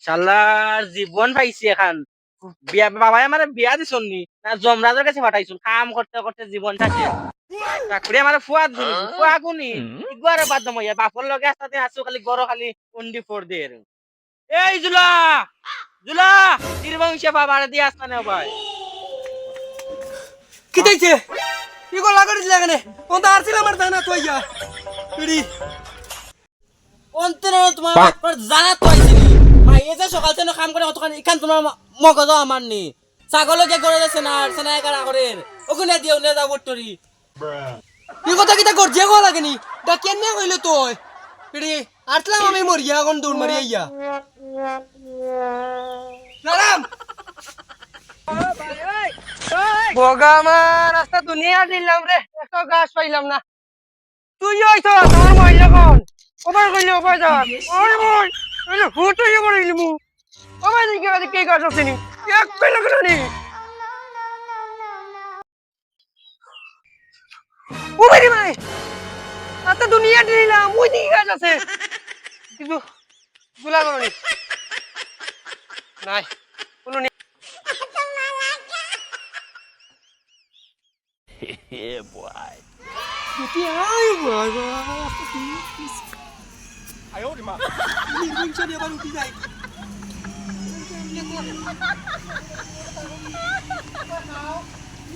শালার জীবন পাইছি এখন বিয়া বাবাই আমার বিয়া দিছন নি না যমরাজের কাছে পাঠাইছুন কাম করতে করতে জীবনটা শেষ চাকরি আমার ফুয়া দিনি ফুয়া গুনি ইগুয়ারে বাদ দম হইয়া বাপর লগে আসতে আসু খালি গরো খালি উন্ডি ফোর দিয়ে এই জুলা জুলা নির্বংশে বাবার দিয়ে আসতে না ভাই কি দেখছে কি গলা করিস লাগানে কোন আর ছিল আমার জানা তো ইয়া পিড়ি অন্তর তোমার জানা তো আইছিনি ভাই এই যে সকাল থেকে কাম করে কতখানি ইখান তোমার মগজ আমার নি ছাগলকে গড়ে যাচ্ছে না সেনা একা করে ওখানে দিও নে যাও বটরি কি কথা কিটা করছে গো লাগেনি দা কেনে কইলো তুই পিড়ি আটলাম আমি মরিয়া কোন দৌড় মারি আইয়া সালাম বগামা রাস্তা দুনিয়া দিলাম রে একটা গাছ পাইলাম না তুই আইছ তোর মহিলা কোন ওবার কইলে ওবার যা ওই মই এলে ফুটো ইয়ে করে ইলমু ওবার দিকে আদি কে গাছ আছেনি এক কইলা করানি ও মেরি মাই রাস্তা দুনিয়া দিলাম ওই দিকে গাছ আছে কিন্তু গুলা করনি নাই কোনো Yeah, boy. Kuti ayo baba. Ayo di mana? Ini bisa dia baru tidak.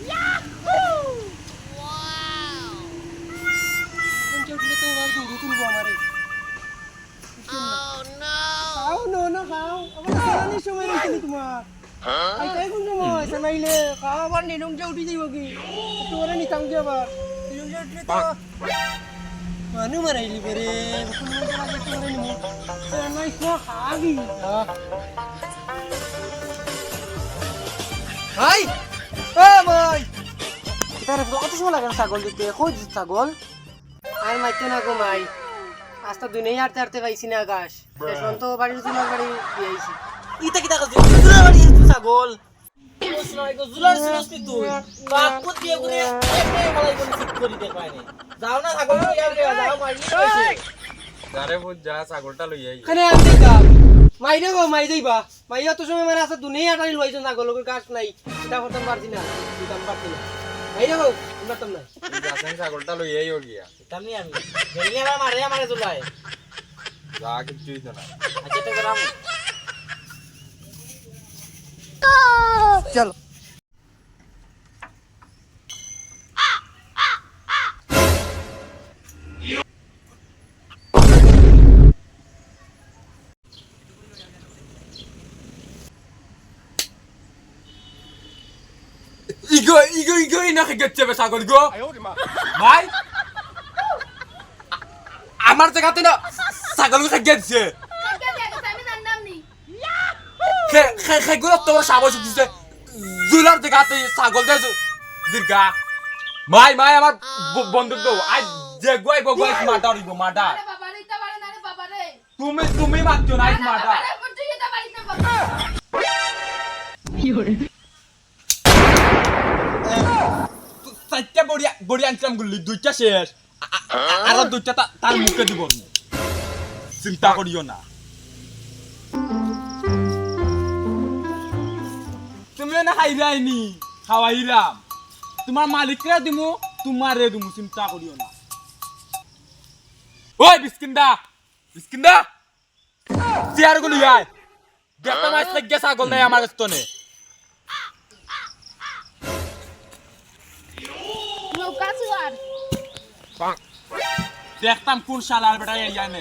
Yahoo! Wow! Muncul dia tuh baru dulu gua mari. Oh no! Kau no kau. Apa salah nih semua ini cuma. Ay tayo kung mo sa maile. Kawan ni nung jauh di bagi. Itu orang ni tangga bar. Yung jauh dito. Manu maraili pare. Kung mo talaga ito rin mo. Sa nice mo hagi. Hai! Eh boy! Kita harus atas mo lagan sagol dito. Khoj sagol. Ay mai to na gumai. Asta dunia arte paisi na আকাশ শেষন্ত বাড়ির জুলার বাড়ি দিয়েছি ইটা কিটা করছিস জুলার বাড়ি তুই ছাগল cos নয় গো জুলার serous কি তুই কাকু দিয়ে করে এমনি মালাই বলে ঠিক করি দে পাইনি যাও না ছাগল ইয়া যাও মারি কইছে যারে বুঝ যা ছাগলটা লই আই খানে আমি দেখ মাইরে গো মাই দেইবা মাইয়া তো সময় মানে আছে দুনিয়া টাই লইছ ছাগলকে গাছ নাই এটা করতে পারছি না দিতাম পারছি না মাইরে গো উন্নতম নাই যাছেন ছাগলটা লই আই ও গিয়া তামনি আমি গেলে মারে জুলাই যা কিছুই তো না আচ্ছা তো গরাম চলো ইগো ইনা খেগেছে বে ছাগল গো ভাই আমার জায়গাতে না ছাগল খেগেছে খেগুলো তোমার সাবস দিছে জুলার জায়গাতে ছাগল দে দীর্ঘা মাই আমার বন্দুক দাও আজ যে গোই গোই মারটা দিব মারটা তুমি মারছো না আজ মারটা কি হরে সাইটটা বড়ি আনছিলাম গুলি দুইটা শেষ আর দুইটা তার মুখে দিব চিন্তা করিও না তুমিও না খাইরাইনি খাওয়াইলাম তোমার মালিকরা দিমু তোমারে দিমু চিন্তা করিও না ওই বিস্কিন্দা চেয়ার গুলি আয় গেটা মাছ থেকে ছাগল নাই আমার কাছে নে দেখতাম কোন শালার বেটা এরিয়া নে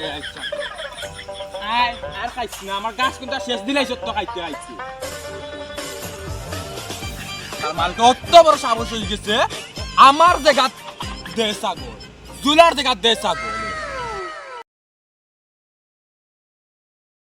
আর খাইছি না আমার গাছ কিন্তু শেষ দিলাই সত্য খাইতে আইছি তার মালকে অত বড় সাহস হয়ে গেছে আমার জায়গা দে ছাগল জুলার জায়গা দে ছাগল